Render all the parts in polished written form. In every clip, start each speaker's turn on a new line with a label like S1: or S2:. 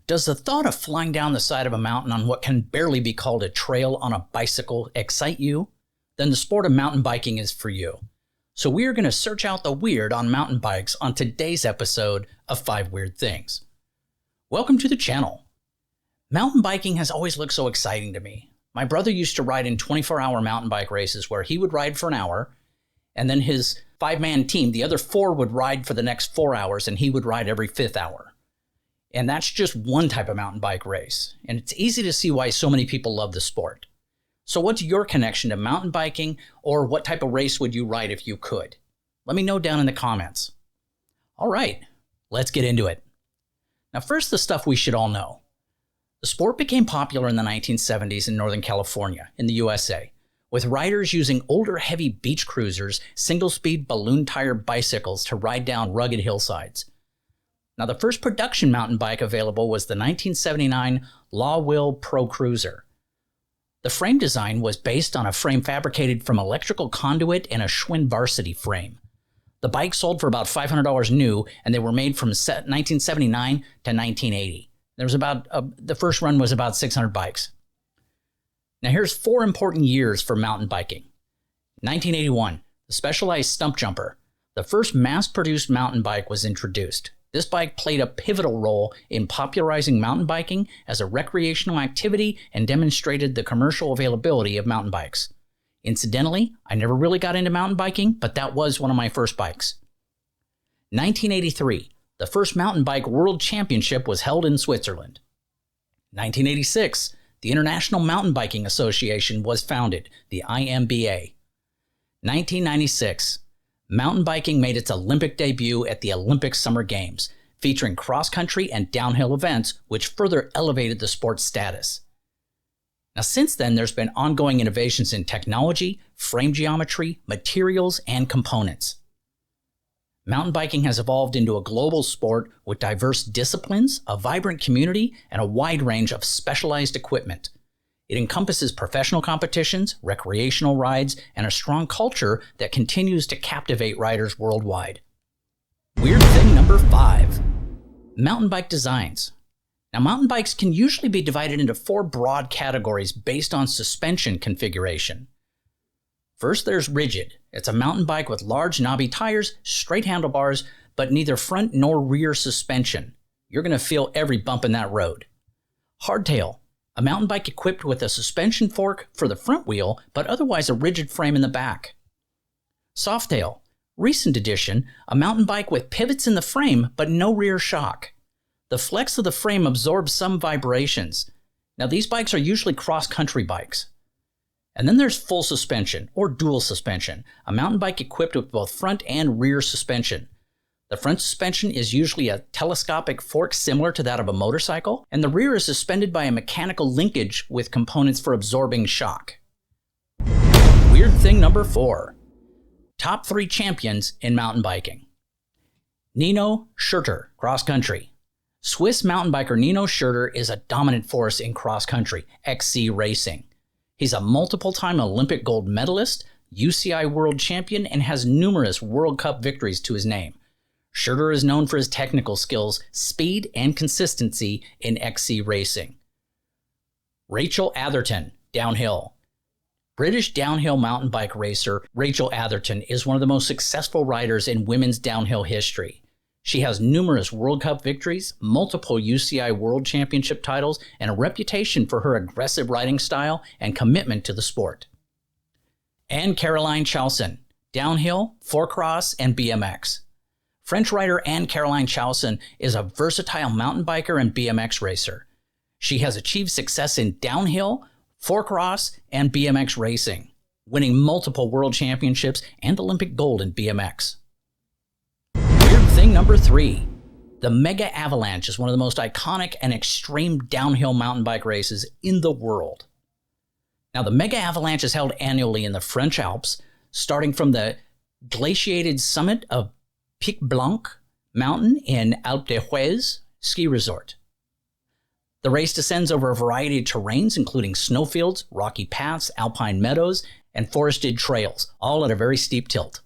S1: Does the thought of flying down the side of a mountain on what can barely be called a trail on a bicycle excite you? Then the sport of mountain biking is for you. So we are going to search out the weird on mountain bikes on today's episode of 5 Weird Things. Welcome to the channel. Mountain biking has always looked so exciting to me. My brother used to ride in 24-hour mountain bike races where he would ride for an hour, and then his 5-man team, the other 4 would ride for the next 4 hours, and he would ride every 5th hour. And that's just one type of mountain bike race. And it's easy to see why so many people love the sport. So what's your connection to mountain biking, or what type of race would you ride if you could? Let me know down in the comments. All right, let's get into it. Now first, the stuff we should all know. The sport became popular in the 1970s in Northern California, in the USA, with riders using older heavy beach cruisers, single-speed balloon-tired bicycles to ride down rugged hillsides. Now, the first production mountain bike available was the 1979 Law Will Pro Cruiser. The frame design was based on a frame fabricated from electrical conduit and a Schwinn Varsity frame. The bike sold for about $500 new, and they were made from 1979 to 1980. The first run was about 600 bikes. Now, here's 4 important years for mountain biking. 1981, the Specialized Stump Jumper. The first mass-produced mountain bike was introduced. This bike played a pivotal role in popularizing mountain biking as a recreational activity and demonstrated the commercial availability of mountain bikes. Incidentally, I never really got into mountain biking, but that was one of my first bikes. 1983, the first mountain bike world championship was held in Switzerland. 1986, the International Mountain Biking Association was founded, the IMBA. 1996, mountain biking made its Olympic debut at the Olympic Summer Games, featuring cross-country and downhill events, which further elevated the sport's status. Now, since then, there's been ongoing innovations in technology, frame geometry, materials, and components. Mountain biking has evolved into a global sport with diverse disciplines, a vibrant community, and a wide range of specialized equipment. It encompasses professional competitions, recreational rides, and a strong culture that continues to captivate riders worldwide. Weird thing number 5. Mountain bike designs. Now, mountain bikes can usually be divided into 4 broad categories based on suspension configuration. First, there's rigid. It's a mountain bike with large knobby tires, straight handlebars, but neither front nor rear suspension. You're going to feel every bump in that road. Hardtail. A mountain bike equipped with a suspension fork for the front wheel, but otherwise a rigid frame in the back. Softail. Recent edition, a mountain bike with pivots in the frame, but no rear shock. The flex of the frame absorbs some vibrations. Now, these bikes are usually cross-country bikes. And then there's full suspension, or dual suspension, a mountain bike equipped with both front and rear suspension. The front suspension is usually a telescopic fork similar to that of a motorcycle, and the rear is suspended by a mechanical linkage with components for absorbing shock. Weird thing number 4. Top 3 champions in mountain biking. Nino Schurter, cross country. Swiss mountain biker Nino Schurter is a dominant force in cross country, XC racing. He's a multiple-time Olympic gold medalist, UCI world champion, and has numerous World Cup victories to his name. Schurter is known for his technical skills, speed, and consistency in XC racing. Rachel Atherton, downhill. British downhill mountain bike racer Rachel Atherton is one of the most successful riders in women's downhill history. She has numerous World Cup victories, multiple UCI World Championship titles, and a reputation for her aggressive riding style and commitment to the sport. Anne-Caroline Chausson, downhill, 4-cross, and BMX. French rider Anne-Caroline Chausson is a versatile mountain biker and BMX racer. She has achieved success in downhill, 4-cross, and BMX racing, winning multiple world championships and Olympic gold in BMX. Weird thing number 3. The Mega Avalanche is one of the most iconic and extreme downhill mountain bike races in the world. Now, the Mega Avalanche is held annually in the French Alps, starting from the glaciated summit of Pic Blanc Mountain in Alpe d'Huez ski resort. The race descends over a variety of terrains, including snowfields, rocky paths, alpine meadows, and forested trails, all at a very steep tilt.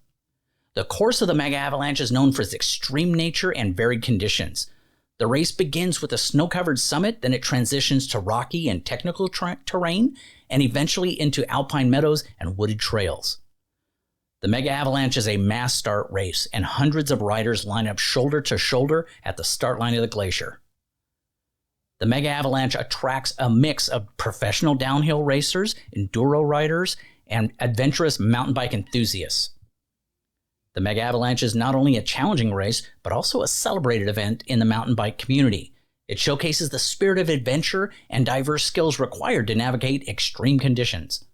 S1: The course of the Mega Avalanche is known for its extreme nature and varied conditions. The The race begins with a snow-covered summit, then it transitions to rocky and technical terrain, and eventually into alpine meadows and wooded trails. The Mega Avalanche is a mass start race, and hundreds of riders line up shoulder to shoulder at the start line of the glacier. The Mega Avalanche attracts a mix of professional downhill racers, enduro riders, and adventurous mountain bike enthusiasts. The Mega Avalanche is not only a challenging race, but also a celebrated event in the mountain bike community. It showcases the spirit of adventure and diverse skills required to navigate extreme conditions.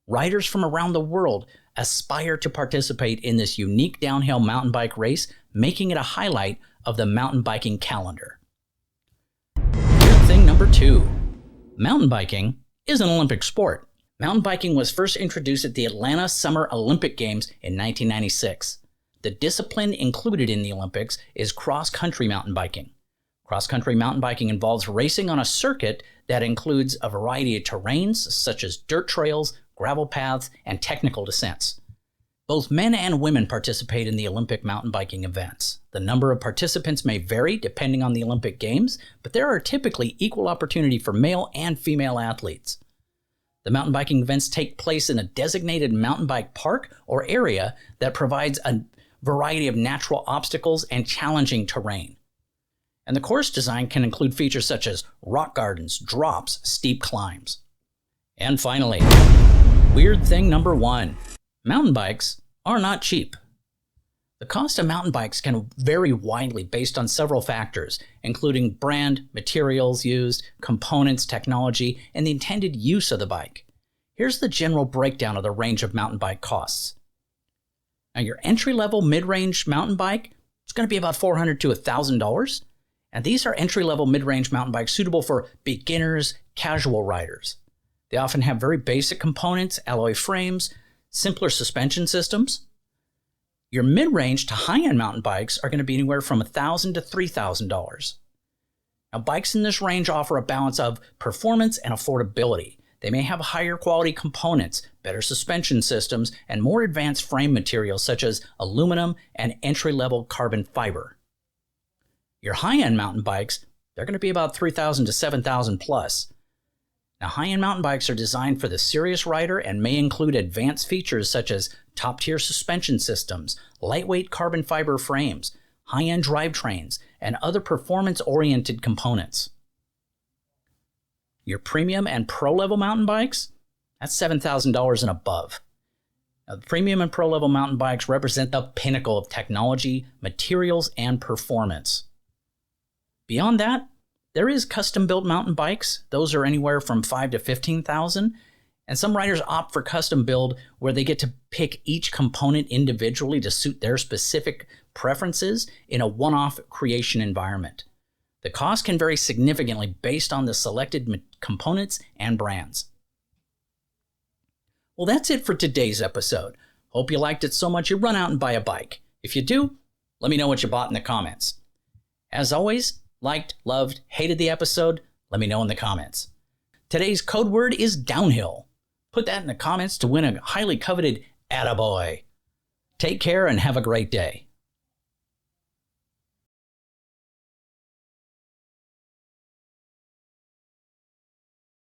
S1: Riders from around the world aspire to participate in this unique downhill mountain bike race, making it a highlight of the mountain biking calendar. Thing number 2. Mountain biking is an Olympic sport. Mountain biking was first introduced at the Atlanta Summer Olympic Games in 1996. The discipline included in the Olympics is cross-country mountain biking. Cross-country mountain biking involves racing on a circuit that includes a variety of terrains such as dirt trails, gravel paths, and technical descents. Both men and women participate in the Olympic mountain biking events. The number of participants may vary depending on the Olympic Games, but there are typically equal opportunity for male and female athletes. The mountain biking events take place in a designated mountain bike park or area that provides a variety of natural obstacles and challenging terrain. And the course design can include features such as rock gardens, drops, steep climbs. And finally, weird thing number 1. Mountain bikes are not cheap. The cost of mountain bikes can vary widely based on several factors, including brand, materials used, components, technology, and the intended use of the bike. Here's the general breakdown of the range of mountain bike costs. Now, your entry-level mid-range mountain bike is going to be about $400 to $1,000, and these are entry-level mid-range mountain bikes suitable for beginners, casual riders. They often have very basic components, alloy frames, simpler suspension systems. Your mid-range to high-end mountain bikes are going to be anywhere from $1,000 to $3,000. Now, bikes in this range offer a balance of performance and affordability. They may have higher quality components, better suspension systems, and more advanced frame materials such as aluminum and entry-level carbon fiber. Your high-end mountain bikes, they're going to be about $3,000 to $7,000 plus. Now, high-end mountain bikes are designed for the serious rider and may include advanced features such as top-tier suspension systems, lightweight carbon fiber frames, high-end drivetrains, and other performance-oriented components. Your premium and pro-level mountain bikes, that's $7,000 and above. Now, the premium and pro-level mountain bikes represent the pinnacle of technology, materials, and performance. Beyond that, there is custom-built mountain bikes. Those are anywhere from $5,000 to $15,000, and some riders opt for custom build where they get to pick each component individually to suit their specific preferences in a one-off creation environment. The cost can vary significantly based on the selected components and brands. Well, that's it for today's episode. Hope you liked it so much you run out and buy a bike. If you do, let me know what you bought in the comments. As always, liked, loved, hated the episode, let me know in the comments. Today's code word is downhill. Put that in the comments to win a highly coveted attaboy. Take care and have a great day.